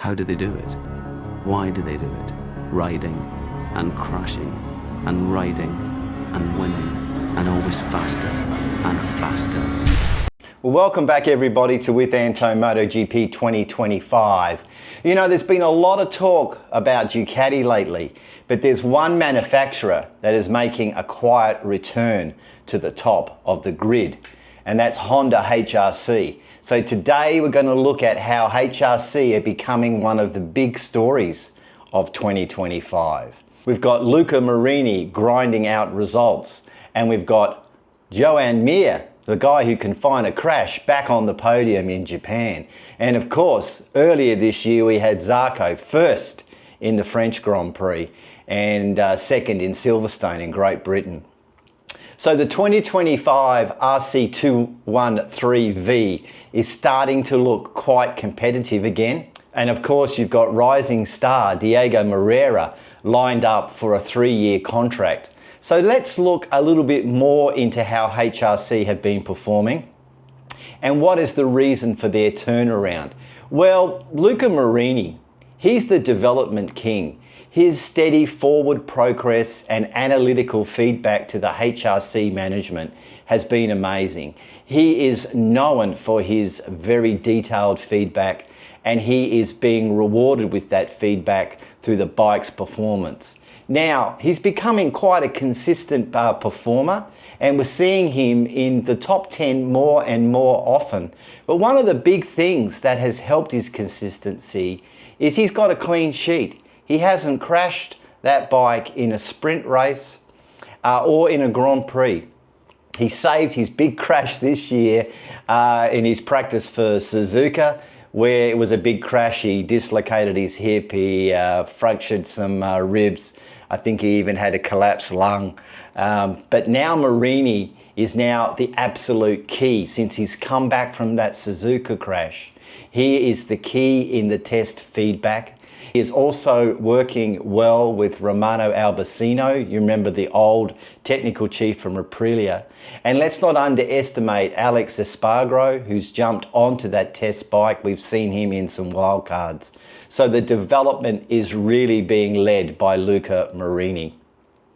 How do they do it? Why do they do it? Riding and crashing and riding and winning and always faster and faster. Well, welcome back everybody to With Antone MotoGP 2025. You know, there's been a lot of talk about Ducati lately, but there's one manufacturer that is making a quiet return to the top of the grid, and that's Honda HRC. So today we're going to look at how HRC are becoming one of the big stories of 2025. We've got Luca Marini grinding out results, and we've got Joan, the guy who can find a crash, back on the podium in Japan. And of course, earlier this year we had Zarco first in the French Grand Prix and second in Silverstone in Great Britain. So the 2025 RC213V is starting to look quite competitive again. And of course, you've got rising star Diogo Moreira lined up for a 3-year contract. So let's look a little bit more into how HRC have been performing and what is the reason for their turnaround. Well, Luca Marini, he's the development king. His steady forward progress and analytical feedback to the HRC management has been amazing. He is known for his very detailed feedback, and he is being rewarded with that feedback through the bike's performance. Now, he's becoming quite a consistent performer, and we're seeing him in the top 10 more and more often. But one of the big things that has helped his consistency is he's got a clean sheet. He hasn't crashed that bike in a sprint race or in a Grand Prix. He saved his big crash this year in his practice for Suzuka, where it was a big crash. He dislocated his hip, he fractured some ribs. I think he even had a collapsed lung. But now Marini is now the absolute key since he's come back from that Suzuka crash. He is the key in the test feedback. He is also working well with Romano Albacino. You remember the old technical chief from Aprilia. And let's not underestimate Alex Espargaro, who's jumped onto that test bike. We've seen him in some wildcards. So the development is really being led by Luca Marini.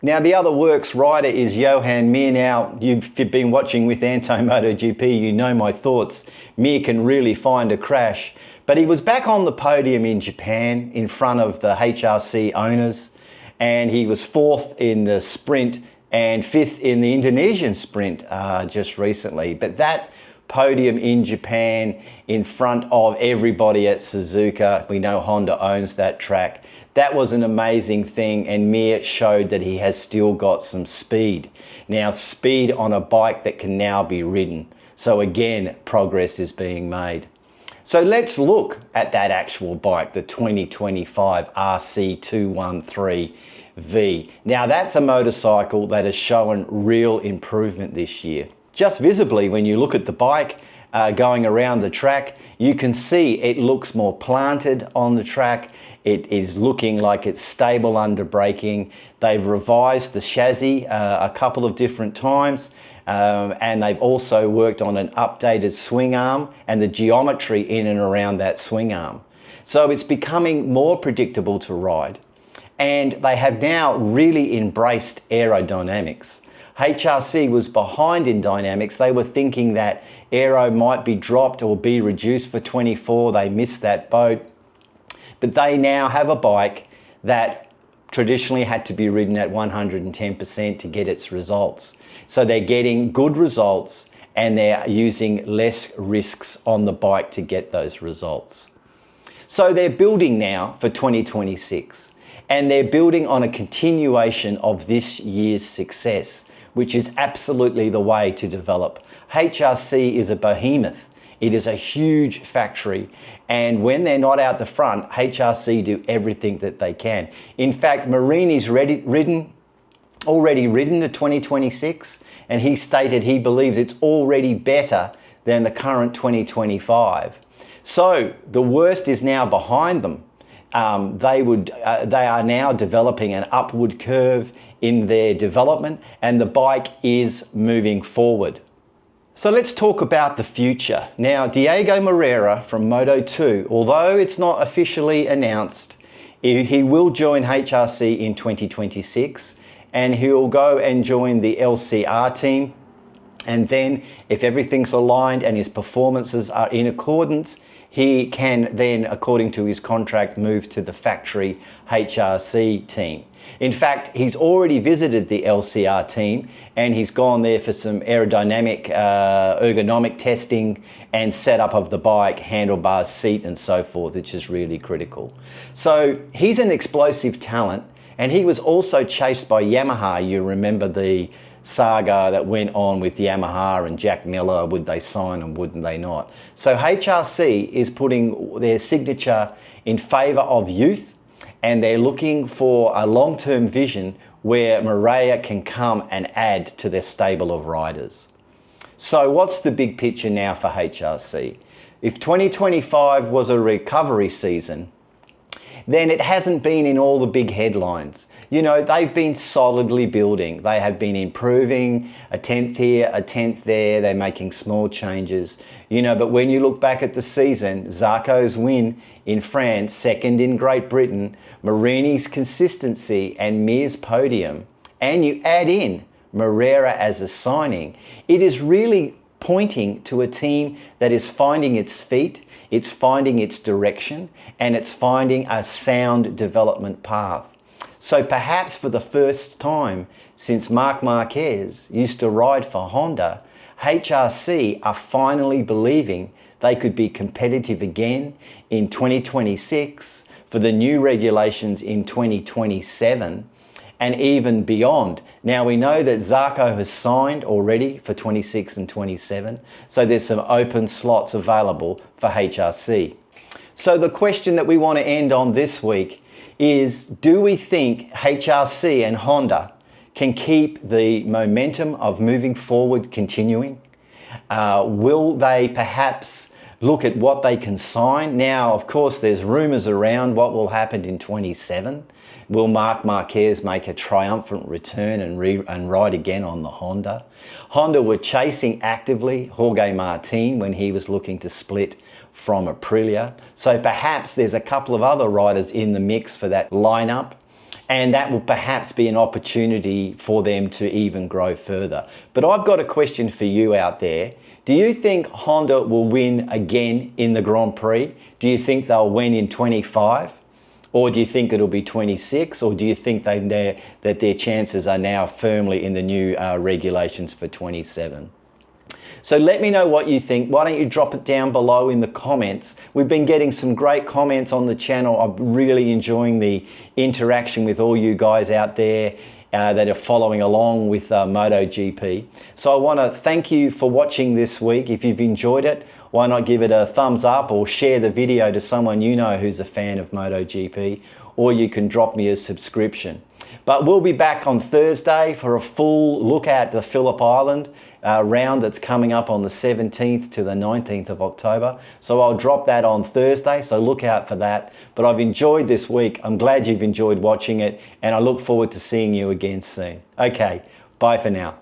Now, the other works rider is Joan Mir. Now, if you've been watching with Antone MotoGP, you know my thoughts. Mir can really find a crash. But he was back on the podium in Japan in front of the HRC owners, and he was 4th in the sprint and 5th in the Indonesian sprint just recently. But that podium in Japan in front of everybody at Suzuka, we know Honda owns that track, that was an amazing thing, and Mir showed that he has still got some speed. Now, speed on a bike that can now be ridden. So again, progress is being made. So let's look at that actual bike, the 2025 RC213V. Now, that's a motorcycle that has shown real improvement this year. Just visibly, when you look at the bike going around the track, you can see it looks more planted on the track. It is looking like it's stable under braking. They've revised the chassis a couple of different times. And they've also worked on an updated swing arm and the geometry in and around that swing arm. So it's becoming more predictable to ride. And they have now really embraced aerodynamics. HRC was behind in dynamics. They were thinking that aero might be dropped or be reduced for 24. They missed that boat. But they now have a bike that traditionally had to be ridden at 110% to get its results. So they're getting good results and they're using less risks on the bike to get those results. So they're building now for 2026, and they're building on a continuation of this year's success, which is absolutely the way to develop. HRC is a behemoth. It is a huge factory, and when they're not out the front, HRC do everything that they can. In fact, Marini's already ridden the 2026, and he stated he believes it's already better than the current 2025. So the worst is now behind them. They are now developing an upward curve in their development, and the bike is moving forward. So let's talk about the future. Now, Diogo Moreira from Moto2, although it's not officially announced, he will join HRC in 2026 and he'll go and join the LCR team. And then if everything's aligned and his performances are in accordance, he can then, according to his contract, move to the factory HRC team. In fact, he's already visited the LCR team and he's gone there for some aerodynamic, ergonomic testing and setup of the bike, handlebars, seat and so forth, which is really critical. So he's an explosive talent, and he was also chased by Yamaha. You remember the saga that went on with Yamaha and Jack Miller, would they sign and wouldn't they not? So HRC is putting their signature in favour of youth, and they're looking for a long-term vision where Moreira can come and add to their stable of riders. So what's the big picture now for HRC? If 2025 was a recovery season, then it hasn't been in all the big headlines. You know, they've been solidly building. They have been improving, a 10th here, a 10th there. They're making small changes. You know, but when you look back at the season, Zarco's win in France, second in Great Britain, Marini's consistency and Mir's podium, and you add in Moreira as a signing, it is really pointing to a team that is finding its feet, it's finding its direction, and it's finding a sound development path. So perhaps for the first time since Marc Marquez used to ride for Honda, HRC are finally believing they could be competitive again in 2026 for the new regulations in 2027 and even beyond. Now we know that Zarco has signed already for 26 and 27, so there's some open slots available for HRC. So the question that we want to end on this week is, do we think HRC and Honda can keep the momentum of moving forward continuing? Will they perhaps look at what they can sign? Now, of course, there's rumours around what will happen in 27. Will Marc Marquez make a triumphant return and ride again on the Honda? Honda were chasing actively Jorge Martin when he was looking to split from Aprilia. So perhaps there's a couple of other riders in the mix for that lineup, and that will perhaps be an opportunity for them to even grow further. But I've got a question for you out there. Do you think Honda will win again in the Grand Prix? Do you think they'll win in 25? Or do you think it'll be 26? Or do you think that their chances are now firmly in the new regulations for 27? So let me know what you think. Why don't you drop it down below in the comments. We've been getting some great comments on the channel. I'm really enjoying the interaction with all you guys out there that are following along with MotoGP. So I want to thank you for watching this week. If you've enjoyed it, why not give it a thumbs up or share the video to someone you know who's a fan of MotoGP, or you can drop me a subscription. But we'll be back on Thursday for a full look at the Phillip Island round that's coming up on the 17th to the 19th of October. So I'll drop that on Thursday, so look out for that. But I've enjoyed this week. I'm glad you've enjoyed watching it, and I look forward to seeing you again soon. Okay, bye for now.